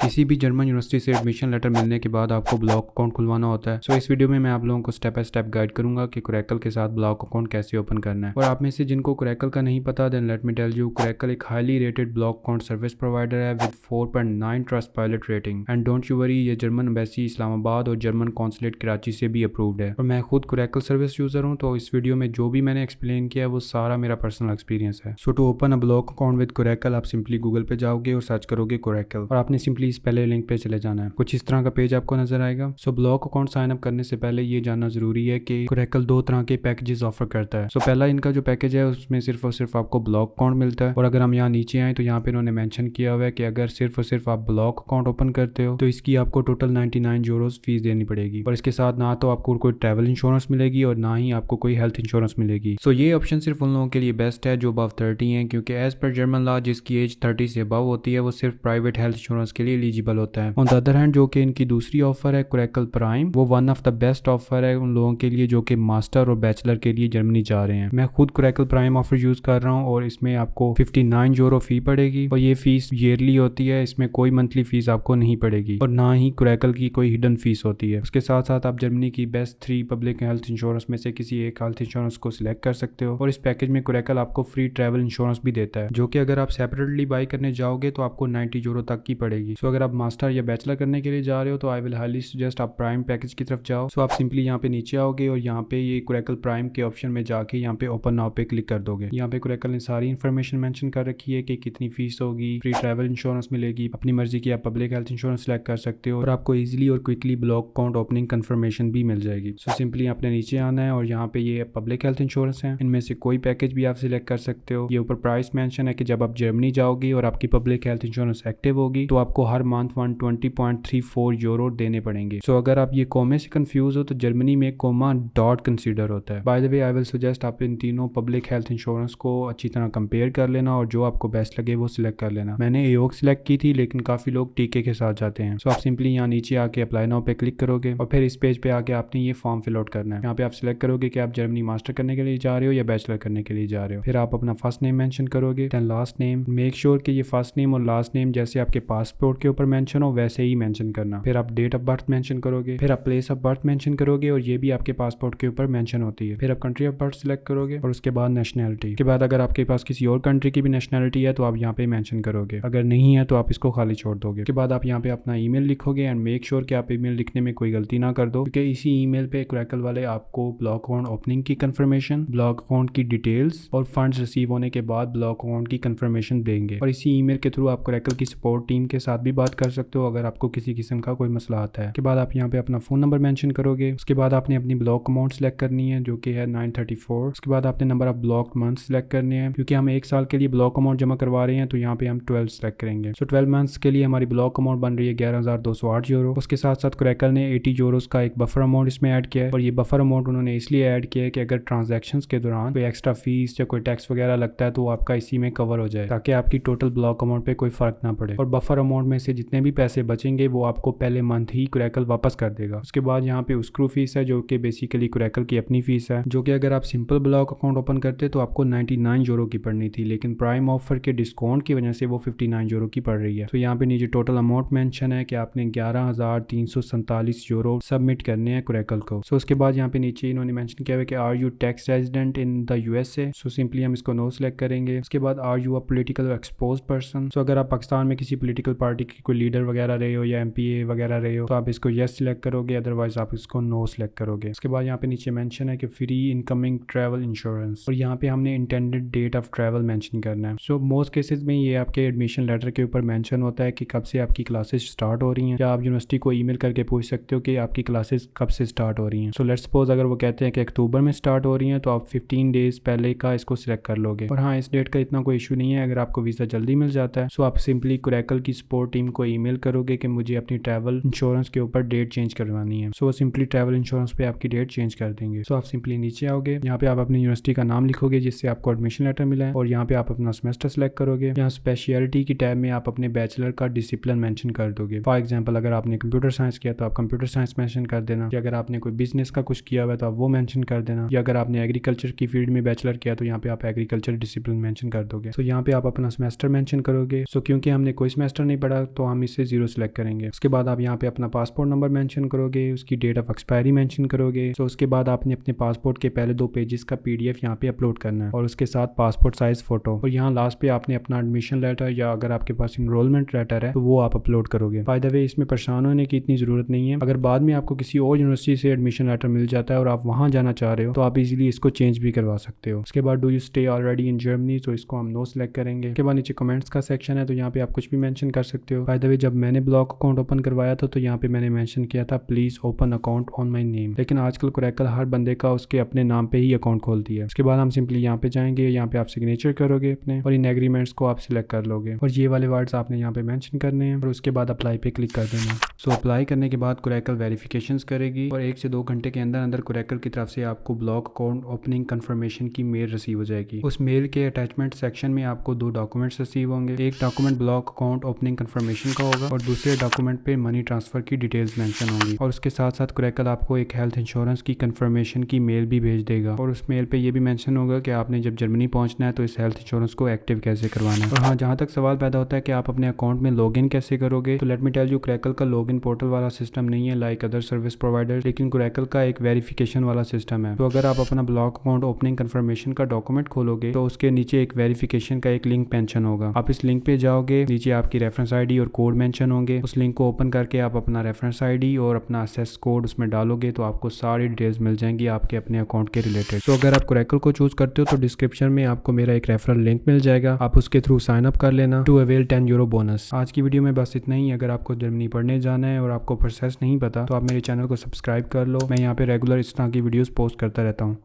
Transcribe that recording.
किसी भी German university से एडमिशन लेटर मिलने के बाद आपको ब्लॉग अकाउंट खुलवाना होता है। सो इस वीडियो में मैं आप लोगों को स्टेप बाय स्टेप गाइड करूंगा कि Coracle के साथ ब्लॉग अकाउंट कैसे ओपन करना है। और आप में से जिनको Coracle का नहीं पता, then let me tell you, Coracle एक highly rated block account service provider है with 4.9 Trustpilot rating. And don't you worry, ये जर्मन एम्बेसी इस्लामाबाद और जर्मन कॉन्सुलेट कराची से भी अप्रूव्ड है। और मैं खुद Coracle सर्विस यूजर हूँ, तो इस वीडियो में जो भी मैंने एक्सप्लेन किया है वो सारा मेरा पर्सनल एक्सपीरियंस है। So to open a block account with Coracle आप सिंपली गूगल पे जाओगे और सर्च करोगे Coracle, और आपने सिंपली इस पहले लिंक पे चले जाना है। कुछ इस तरह का पेज आपको नजर आएगा। So blog account sign up करने से पहले ये जानना जरूरी है कि Coracle दो तरह के पैकेजेस ऑफर करता है। सो पहला इनका जो पैकेज है उसमें सिर्फ और सिर्फ आपको ब्लॉग अकाउंट मिलता है। और अगर हम यहाँ नीचे आए तो यहाँ पे इन्होंने मेंशन किया हुआ है कि अगर सिर्फ और सिर्फ आप ब्लॉग अकाउंट ओपन करते हो तो इसकी आपको टोटल 99 यूरोज फीस देनी पड़ेगी। और इसके साथ ना तो आपको कोई ट्रैवल इंश्योरेंस मिलेगी और ना ही आपको कोई हेल्थ इंश्योरेंस मिलेगी। सो ये ऑप्शन सिर्फ उन लोगों के लिए बेस्ट है जो अबव 30 हैं, क्योंकि एज पर जर्मन लॉ जिसकी एज 30 से अबव होती है वो सिर्फ प्राइवेट हेल्थ इंश्योरेंस के लिए एलिजिबल होता है। ऑन द अदर हैंड जो कि इनकी दूसरी ऑफर है Coracle प्राइम, वो one of the best offer है उन लोगों के लिए जो कि मास्टर और बैचलर के लिए जर्मनी जा रहे हैं। मैं खुद Coracle प्राइम ऑफर यूज कर रहा हूँ और इसमें आपको 59 यूरो फी पड़ेगी और ये फीस ईयरली होती है। इसमें कोई मंथली फीस आपको नहीं पड़ेगी और ना ही Coracle की कोई हिडन फीस होती है। उसके साथ साथ आप जर्मनी की बेस्ट 3 पब्लिक हेल्थ इंश्योरेंस में से किसी एक हेल्थ इंश्योरेंस को सिलेक्ट कर सकते हो। और इस पैकेज में Coracle आपको फ्री ट्रैवल इंश्योरेंस भी देता है, जो कि अगर आप सेपरेटली बाई करने जाओगे तो आपको 90 यूरो तक की पड़ेगी। सो अगर आप मास्टर या बैचलर करने के लिए जा रहे हो तो आई विल हाईली सजेस्ट आप प्राइम पैकेज की तरफ जाओ। सो आप सिंपली यहाँ पे नीचे आओगे और यहाँ पे ये Coracle प्राइम के ऑप्शन में जाके यहाँ पे ओपन नाउ पे क्लिक कर दोगे। यहाँ पे Coracle ने सारी इन्फॉर्मेशन मेंशन कर रखी है कि कितनी फीस होगी, फ्री ट्रैवल इंश्योरेंस मिलेगी, अपनी मर्जी की आप पब्लिक हेल्थ इंश्योरेंस सेलेक्ट कर सकते हो और आपको इजीली और quickly blog account opening confirmation भी मिल जाएगी। सो सिंपली आपने नीचे आना है और यहाँ पे ये पब्लिक हेल्थ इंश्योरेंस है, इनमें से कोई पैकेज भी आप सिलेक्ट कर सकते हो। ये ऊपर प्राइस मेंशन है कि जब आप जर्मनी जाओगे और आपकी पब्लिक हेल्थ इंश्योरेंस एक्टिव होगी तो आपको हर मंथ 120.34 यूरो देने पड़ेंगे। सो अगर आप ये कोमे से कंफ्यूज हो तो जर्मनी में कोमा डॉट कंसीडर होता है। By the way I will suggest आप इन तीनों पब्लिक हेल्थ इंश्योरेंस को अच्छी तरह कंपेयर कर लेना और जो आपको बेस्ट लगे वो सिलेक्ट कर लेना। मैंने एओक सिलेक्ट की थी लेकिन काफी लोग टीके के साथ जाते हैं। सो आप सिंपली यहाँ नीचे आके अप्लाई नाउ पे क्लिक करोगे और फिर इस पेज पे आके आपने ये फॉर्म फिल आउट करना है। यहाँ पे आप सिलेक्ट करोगे कि आप जर्मनी मास्टर करने के लिए जा रहे हो या बैचलर करने के लिए जा रहे हो। फिर आप अपना फर्स्ट नेम मेंशन करोगे, then last name. Make sure कि ये फर्स्ट नेम और लास्ट नेम जैसे आपके पासपोर्ट के ऊपर मेंशन हो वैसे ही मेंशन करना। फिर आप डेट ऑफ बर्थ मेंशन करोगे, फिर आप प्लेस ऑफ बर्थ मेंशन करोगे और ये भी आपके पासपोर्ट के ऊपर मेंशन होती है। फिर आप कंट्री ऑफ बर्थ सिलेक्ट करोगे और उसके बाद नेशनैलिटी के बाद अगर आपके पास किसी और कंट्री की भी नेशनैलिटी है तो आप यहाँ पे मेंशन करोगे, अगर नहीं है तो आप इसको खाली छोड़ दोगे। उसके बाद आप यहाँ पे अपना ईमेल लिखोगे एंड मेक श्योर कि आप ईमेल लिखने में कोई गलती ना कर दो, क्योंकि इसी ईमेल पे Coracle वाले आपको ब्लॉग अकाउंट ओपनिंग की कंफर्मेशन, ब्लॉग अकाउंट की डिटेल्स और फंड्स रिसीव होने के बाद ब्लॉग अकाउंट की कंफर्मेशन देंगे। और इसी ईमेल के थ्रू आप Coracle की सपोर्ट टीम के साथ भी बात कर सकते हो अगर आपको किसी किस्म का कोई मसला आता है। उसके बाद आप यहाँ पे अपना फोन नंबर मेंशन करोगे। उसके बाद आपने अपनी ब्लॉक अमाउंट सेलेक्ट करनी है जो कि है 934। उसके बाद आपने number of block month select करने हैं, क्योंकि हम 1 साल के लिए ब्लॉक अमाउंट जमा करवा रहे हैं तो यहाँ पे हम 12 सेलेक्ट करेंगे। सो 12 मंथ्स के लिए हमारी ब्लॉक अमाउंट बन रही है 11,208 यूरो। उसके साथ साथ Coracle ने 80 यूरोस का एक बफर अमाउंट इसमें ऐड किया है और ये बफर अमाउंट उन्होंने इसलिए ऐड किया है कि अगर ट्रांजेक्शन के दौरान कोई एक्स्ट्रा फीस या कोई टैक्स वगैरह लगता है तो वो आपका इसी में कवर हो जाए, ताकि आपकी टोटल ब्लॉक अमाउंट पे कोई फर्क ना पड़े। और बफर अमाउंट में से जितने भी पैसे बचेंगे वो आपको पहले मंथ ही Coracle वापस कर देगा। उसके बाद यहाँ पे उस्क्रू फीस है जो कि बेसिकली Coracle की अपनी फीस है, जो कि अगर आप सिंपल ब्लॉक अकाउंट ओपन करते तो आपको 99 यूरो की पड़नी थी, लेकिन प्राइम ऑफर के डिस्काउंट की वजह से वो 59 यूरो की पड़ रही है। तो यहाँ पे नीचे टोटल अमाउंट मेंशन है कि आपने 11,347 यूरो सबमिट करने हैं Coracle को। सो उसके बाद यहाँ पे नीचे इन्होंने मेंशन किया है कि are you tax resident in the USA. So simply हम इसको नो सिलेक्ट करेंगे। उसके बाद are you a political expose person. So अगर आप पाकिस्तान में किसी पॉलिटिकल पार्टी की कोई लीडर वगैरह रहे हो या एमपीए वगैरह रहे हो तो आप इसको यस सिलेक्ट करोगे, अदरवाइज आप इसको नो सिलेक्ट करोगे। उसके बाद यहाँ पे नीचे मेंशन है कि फ्री इनकमिंग ट्रैवल इंश्योरेंस, और यहाँ पे हमने intended date of travel mention करना है। सो मोस्ट केसेस में ये आपके एडमिशन लेटर के ऊपर मेंशन होता है कि कब से आपकी क्लासेस स्टार्ट हो रही हैं, या आप यूनिवर्सिटी को ईमेल करके पूछ सकते हो कि आपकी क्लासेस कब से स्टार्ट हो रही हैं। सो लेट्स सपोज अगर वो कहते हैं कि अक्टूबर में स्टार्ट हो रही हैं तो आप 15 डेज पहले का इसको सिलेक्ट कर लोगे। और हाँ, इस डेट का इतना कोई इशू नहीं है, अगर आपको वीज़ा जल्दी मिल जाता है सो आप सिंपली Coracle की सपोर्ट टीम को ईमेल करोगे कि मुझे अपनी ट्रैवल इंश्योरेंस के ऊपर डेट चेंज करवानी है। सो सिंपली ट्रैवल इंश्योरेंस पे आपकी डेट चेंज कर देंगे। सो आप सिंपली नीचे आओगे, यहाँ पे आप अपनी यूनिवर्सिटी का नाम लिखोगे जिससे आपको एडमिशन लेटर मिला है और यहाँ पे आप अपना सेमेस्टर सेलेक्ट करोगे। यहाँ स्पेशलिटी की टैब में आप अपने बैचलर का डिसिप्लिन मेंशन कर दोगे। फॉर एग्जांपल अगर आपने कंप्यूटर साइंस किया तो आप कंप्यूटर साइंस मेंशन कर देना, या अगर आपने कोई बिजनेस का कुछ किया हुआ है तो आप वो मेंशन कर देना, या अगर आपने एग्रीकल्चर की फील्ड में बैचलर किया तो यहाँ पे आप एग्रीकल्चर डिसिप्लिन मेंशन कर दोगे। सो यहाँ पे आप अपना सेमेस्टर मेंशन करोगे। सो क्योंकि हमने कोई सेमेस्टर नहीं पढ़ा तो हम इससे 0 सेलेक्ट करेंगे। उसके बाद आप यहाँ पे अपना पासपोर्ट नंबर मेंशन करोगे, उसकी डेट ऑफ एक्सपायरी मेंशन करोगे। तो उसके बाद आपने अपने पासपोर्ट के पहले 2 पेजेस का PDF यहाँ पे अपलोड करना है और उसके साथ पासपोर्ट साइज फोटो, और यहाँ लास्ट पे आपने अपना एडमिशन लेटर या अगर आपके पास इनरोलमेंट लेटर है तो वो आप अपलोड करोगे। बाय द वे, इसमें परेशान होने की इतनी जरूरत नहीं है। अगर बाद में आपको किसी और यूनिवर्सिटी से एडमिशन लेटर मिल जाता है और आप वहां जाना चाह रहे हो तो आप इजीली इसको चेंज भी करवा सकते हो। उसके बाद do you stay already in Germany, तो इसको हम नो सेलेक्ट करेंगे। उसके बाद नीचे कमेंट्स का सेक्शन है, तो यहाँ पे आप कुछ भी मेंशन कर सकते हो। बाय द वे, जब मैंने ब्लॉग अकाउंट ओपन करवाया था तो यहाँ पे मैंने मेंशन किया था please open account on my name, लेकिन आजकल कोरैकल हर बंदे का उसके अपने नाम पे ही अकाउंट खोलती है। उसके बाद हम सिंपली यहाँ पे जाएंगे, यहाँ पे आप सिग्नेचर करोगे अपने और इन एग्रीमेंट्स को आप सिलेक्ट कर लोगे और ये वाले वर्ड्स आपने यहाँ पे मेंशन करने हैं और उसके बाद अप्लाई पे क्लिक कर देना। सो अप्लाई करने के बाद कोरैकल वेरिफिकेशंस करेगी और 1 से 2 घंटे के अंदर अंदर कोरैकल की तरफ से आपको ब्लॉग अकाउंट ओपनिंग कंफर्मेशन की मेल रिसीव हो जाएगी। उस मेल के अटैचमेंट सेक्शन में आपको 2 डॉक्यूमेंट्स रिसीव होंगे। एक document blog account opening confirmation का होगा और दूसरे डॉक्यूमेंट पे मनी ट्रांसफर की डिटेल्स मेंशन होंगी और उसके साथ साथ कोरैकल आपको एक हेल्थ इंश्योरेंस की कंफर्मेशन की मेल भी भेज देगा और उस मेल पे ये भी मेंशन होगा कि आपने जब जर्मनी पहुंचना है तो इस हेल्थ इंश्योरेंस को एक्टिव कैसे करवाना है। और हाँ, जहाँ तक सवाल पैदा होता है कि आप अपने अकाउंट में लॉगिन कैसे करोगे, तो लेट मी टेल यू, कोरैकल का लॉगिन पोर्टल वाला सिस्टम नहीं है लाइक अदर सर्विस प्रोवाइडर, लेकिन कोरैकल का एक वेरिफिकेशन वाला सिस्टम है। तो अगर आप अपना ब्लॉग अकाउंट ओपनिंग कंफर्मेशन का डॉक्यूमेंट खोलोगे तो उसके नीचे एक वेरिफिकेशन का एक लिंक मेंशन होगा। आप इस लिंक पे जाओगे, नीचे आपकी रेफरेंस आईडी और कोड मेंशन होंगे। उस लिंक को ओपन करके आप अपना रेफरेंस आईडी और अपना असेस कोड उसमें डालोगे तो आपको सारी डिटेल्स मिल जाएंगी आपके अपने अकाउंट के रिलेटेड। तो अगर आप कोरैकल को चूज करते हो तो डिस्क्रिप्शन में आपको मेरा एक रेफरल लिंक मिल जाएगा, आप उसके थ्रू साइन अप कर लेना टू अवेल 10 यूरो बोनस। आज की वीडियो में बस इतना ही। अगर आपको जर्मनी पढ़ने जाना है और आपको प्रोसेस नहीं पता तो आप मेरे चैनल को सब्सक्राइब कर लो, मैं यहाँ पे रेगुलर इस तरह की वीडियोस पोस्ट करता रहता हूँ।